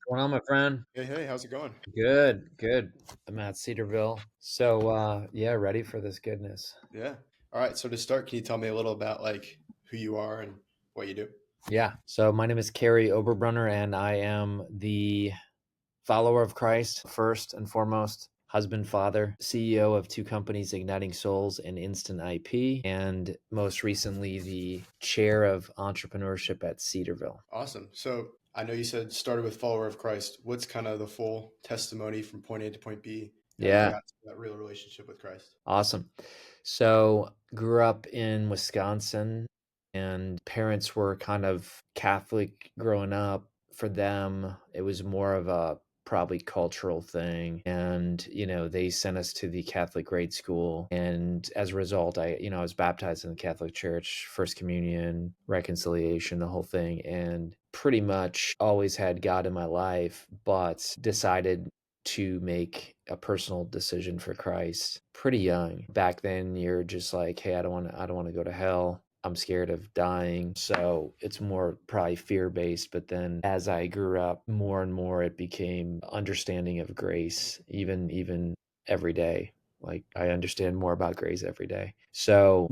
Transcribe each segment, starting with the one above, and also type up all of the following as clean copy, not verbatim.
Going on, my friend? Hey, hey, how's it going? Good, good. I'm at Cedarville. So, yeah, ready for this goodness. Yeah. All right. So to start, can you tell me a little about who you are and what you do? Yeah. So, my name is Kary Oberbrunner, and I am the follower of Christ, first and foremost, husband, father, CEO of two companies, Igniting Souls and Instant IP, and most recently, the chair of entrepreneurship at Cedarville. Awesome. So I know you said started with follower of Christ. What's kind of the full testimony from point A to point B, how you Yeah. got to that real relationship with Christ? Awesome. So, grew up in Wisconsin, and parents were kind of Catholic growing up. For them, it was more of a probably cultural thing. And, they sent us to the Catholic grade school. And as a result, I was baptized in the Catholic Church, First Communion, reconciliation, the whole thing. And pretty much always had God in my life, but decided to make a personal decision for Christ pretty young. Back then you're just like, hey, I don't want to go to hell. I'm scared of dying. So it's more probably fear based. But then as I grew up more and more, it became understanding of grace, even every day. Like I understand more about grace every day. So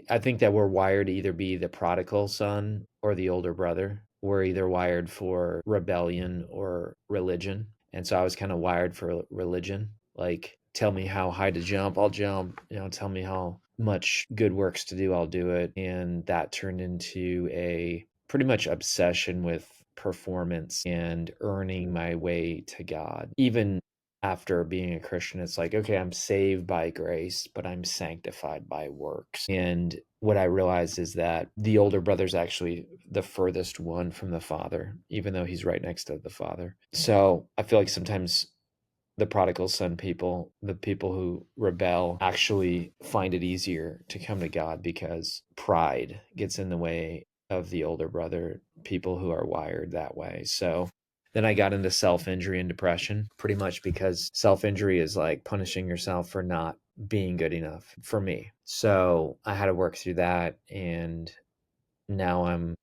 I think that we're wired to either be the prodigal son or the older brother. We're either wired for rebellion or religion. And so I was kind of wired for religion. Like, tell me how high to jump, I'll jump. Tell me how much good works to do, I'll do it. And that turned into a pretty much obsession with performance and earning my way to God. Even after being a Christian, it's like, okay, I'm saved by grace, but I'm sanctified by works. And what I realized is that the older brother's actually the furthest one from the father, even though he's right next to the father. So I feel like sometimes the prodigal son people, the people who rebel, actually find it easier to come to God because pride gets in the way of the older brother, people who are wired that way. So then I got into self injury and depression pretty much because self injury is like punishing yourself for not being good enough for me. So I had to work through that. And now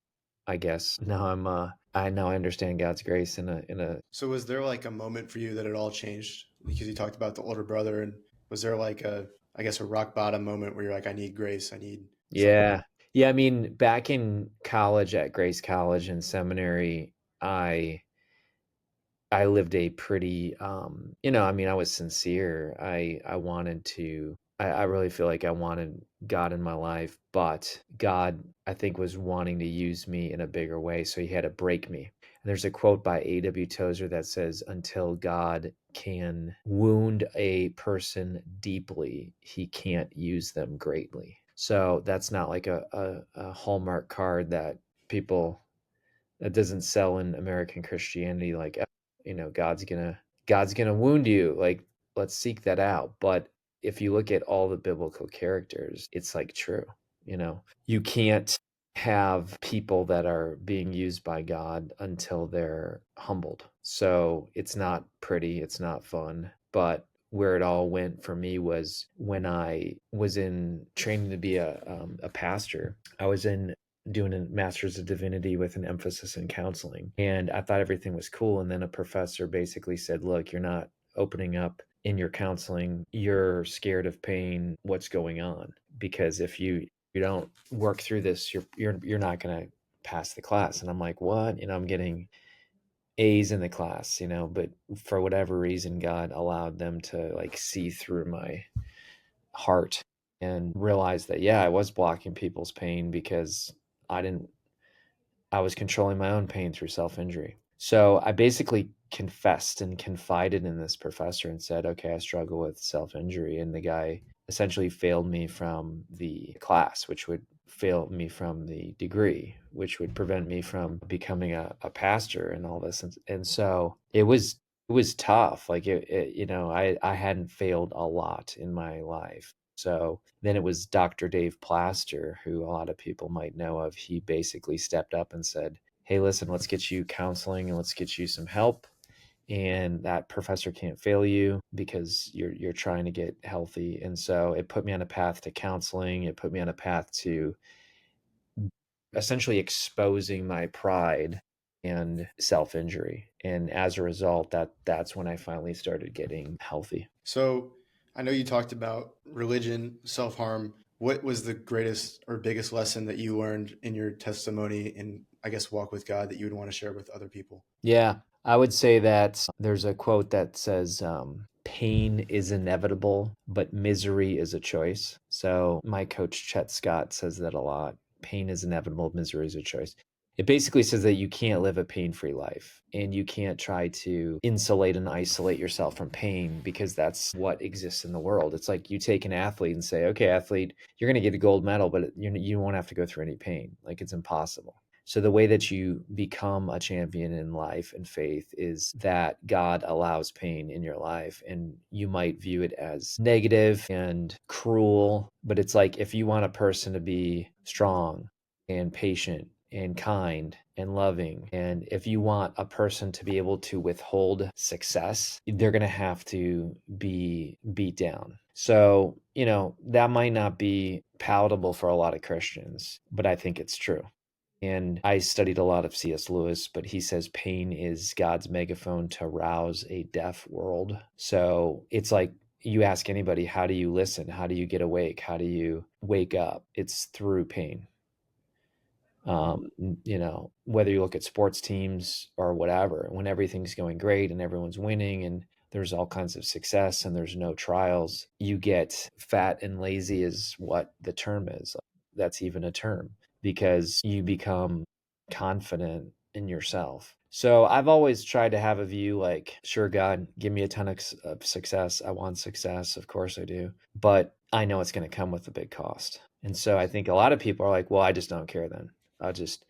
I guess now I understand God's grace in a So was there like a moment for you that it all changed? Because you talked about the older brother, and was there like I guess, a rock bottom moment where you're like, I need grace, I need something? Yeah. Yeah, I mean, back in college at Grace College and seminary, I I lived a pretty I mean, I was sincere. I wanted to I really feel like I wanted God in my life, but God, I think, was wanting to use me in a bigger way, so he had to break me. And there's a quote by A.W. Tozer that says, until God can wound a person deeply, he can't use them greatly. So that's not like a Hallmark card that people that doesn't sell in American Christianity, like, God's gonna wound you. Like, let's seek that out. But if you look at all the biblical characters, it's like true. You can't have people that are being used by God until they're humbled. So it's not pretty, it's not fun. But where it all went for me was when I was in training to be a pastor. I was in doing a master's of divinity with an emphasis in counseling, and I thought everything was cool. And then a professor basically said, look, you're not opening up in your counseling, you're scared of pain, what's going on? Because if you don't work through this, you're not going to pass the class. And I'm like, what? I'm getting A's in the class, but for whatever reason, God allowed them to like see through my heart and realize that, yeah, I was blocking people's pain because I didn't I was controlling my own pain through self-injury. So I basically confessed and confided in this professor and said, okay, I struggle with self-injury. And the guy essentially failed me from the class, which would fail me from the degree, which would prevent me from becoming a pastor and all this. And so it was tough. Like I hadn't failed a lot in my life. So then it was Dr. Dave Plaster, who a lot of people might know of. He basically stepped up and said, hey, listen, let's get you counseling and let's get you some help. And that professor can't fail you because you're trying to get healthy. And so it put me on a path to counseling. It put me on a path to essentially exposing my pride and self injury. And as a result, that's when I finally started getting healthy. So I know you talked about religion, self harm. What was the greatest or biggest lesson that you learned in your testimony and I guess walk with God that you would want to share with other people? Yeah, I would say that there's a quote that says, pain is inevitable, but misery is a choice. So my coach, Chet Scott, says that a lot. Pain is inevitable, misery is a choice. It basically says that you can't live a pain free life and you can't try to insulate and isolate yourself from pain because that's what exists in the world. It's like you take an athlete and say, okay, athlete, you're going to get a gold medal, but you won't have to go through any pain. Like it's impossible. So the way that you become a champion in life and faith is that God allows pain in your life, and you might view it as negative and cruel, but it's like if you want a person to be strong and patient and kind and loving, and if you want a person to be able to withhold success, they're going to have to be beat down. So, that might not be palatable for a lot of Christians, but I think it's true. And I studied a lot of C.S. Lewis, but he says pain is God's megaphone to rouse a deaf world. So it's like you ask anybody, how do you listen? How do you get awake? How do you wake up? It's through pain. Whether you look at sports teams or whatever, when everything's going great and everyone's winning and there's all kinds of success and there's no trials, you get fat and lazy, is what the term is. That's even a term because you become confident in yourself. So I've always tried to have a view like, sure, God, give me a ton of success. I want success. Of course I do. But I know it's going to come with a big cost. And so I think a lot of people are like, well, I just don't care then. I'll just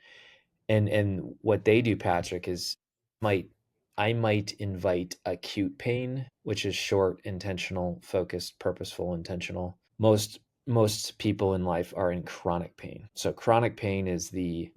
and what they do, Patrick, is might I might invite acute pain, which is short, intentional, focused, purposeful, intentional. Most people in life are in chronic pain. So chronic pain is the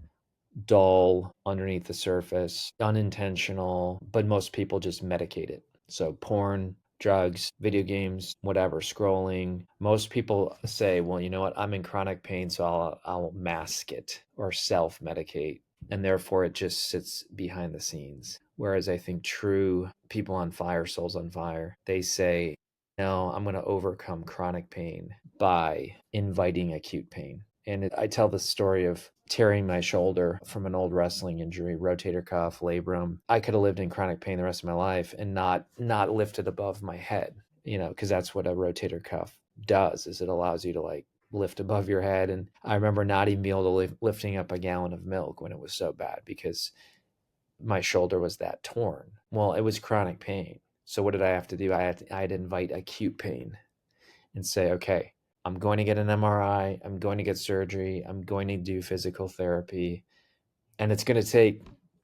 dull, underneath the surface, unintentional, but most people just medicate it. So porn, drugs, video games, whatever, scrolling. Most people say, well, you know what? I'm in chronic pain, so I'll mask it or self-medicate. And therefore it just sits behind the scenes. Whereas I think true people on fire, souls on fire, they say, no, I'm going to overcome chronic pain by inviting acute pain. And I tell the story of tearing my shoulder from an old wrestling injury, rotator cuff, labrum. I could have lived in chronic pain the rest of my life and not lifted above my head, because that's what a rotator cuff does, is it allows you to like lift above your head. And I remember not even being able to lifting up a gallon of milk when it was so bad because my shoulder was that torn. Well, it was chronic pain. So what did I have to do? I had to invite acute pain and say, okay, I'm going to get an MRI, I'm going to get surgery, I'm going to do physical therapy, and it's going to take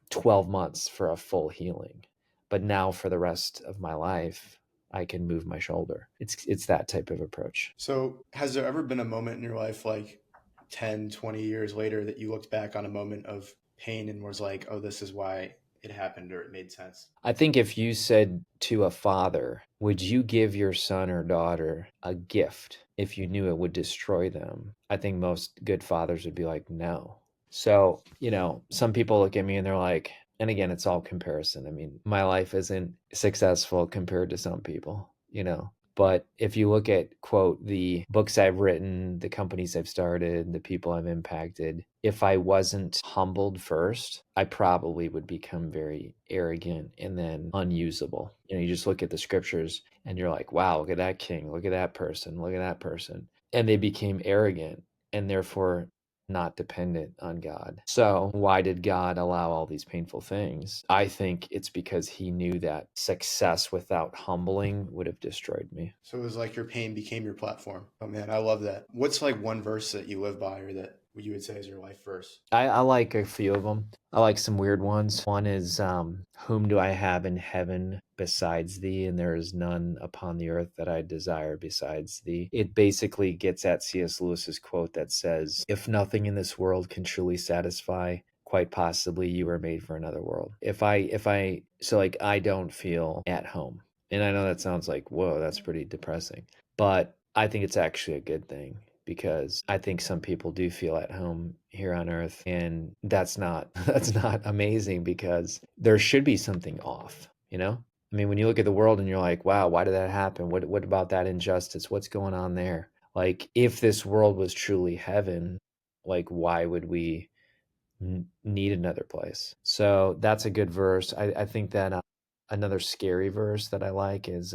12 months for a full healing. But now for the rest of my life, I can move my shoulder. It's that type of approach. So has there ever been a moment in your life like 10, 20 years later that you looked back on a moment of pain and was like, oh, this is why it happened or it made sense? I think if you said to a father, would you give your son or daughter a gift if you knew it would destroy them? I think most good fathers would be like, no. So, some people look at me and they're like, and again, it's all comparison. I mean, my life isn't successful compared to some people. But if you look at, quote, the books I've written, the companies I've started, the people I've impacted, if I wasn't humbled first, I probably would become very arrogant and then unusable. You just look at the scriptures and you're like, wow, look at that king, look at that person, look at that person. And they became arrogant and therefore not dependent on God. So, why did God allow all these painful things? I think it's because he knew that success without humbling would have destroyed me. So it was like your pain became your platform. Oh man, I love that. What's like one verse that you live by or that you would say is your life verse? I like a few of them. I like some weird ones. One is, whom do I have in heaven besides thee? And there is none upon the earth that I desire besides thee. It basically gets at C.S. Lewis's quote that says, if nothing in this world can truly satisfy, quite possibly you were made for another world. So like, I don't feel at home. And I know that sounds like, whoa, that's pretty depressing. But I think it's actually a good thing because I think some people do feel at home here on earth, and that's not that's not amazing because there should be something off, you know? I mean, when you look at the world and you're like, "Wow, why did that happen? What about that injustice? What's going on there?" Like, if this world was truly heaven, like, why would we need another place? So that's a good verse. I think that another scary verse that I like is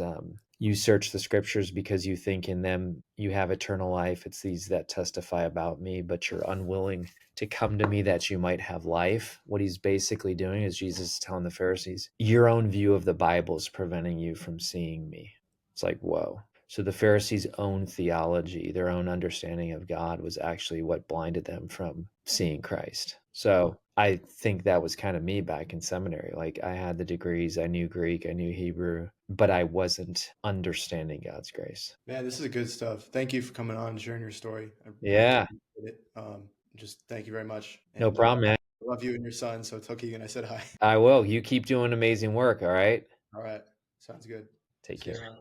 you search the scriptures because you think in them you have eternal life. It's these that testify about me, but you're unwilling to come to me that you might have life. What he's basically doing is Jesus is telling the Pharisees, your own view of the Bible is preventing you from seeing me. It's like, whoa. So the Pharisees' own theology, their own understanding of God was actually what blinded them from seeing Christ. So I think that was kind of me back in seminary. Like I had the degrees, I knew Greek, I knew Hebrew, but I wasn't understanding God's grace. Man, this is good stuff. Thank you for coming on and sharing your story. I really Yeah, appreciate it. Just thank you very much. no And problem, man. I love you and your son. So tell Keegan I said hi. I will. You keep doing amazing work, all right? All right. Sounds good. Take See you care. around.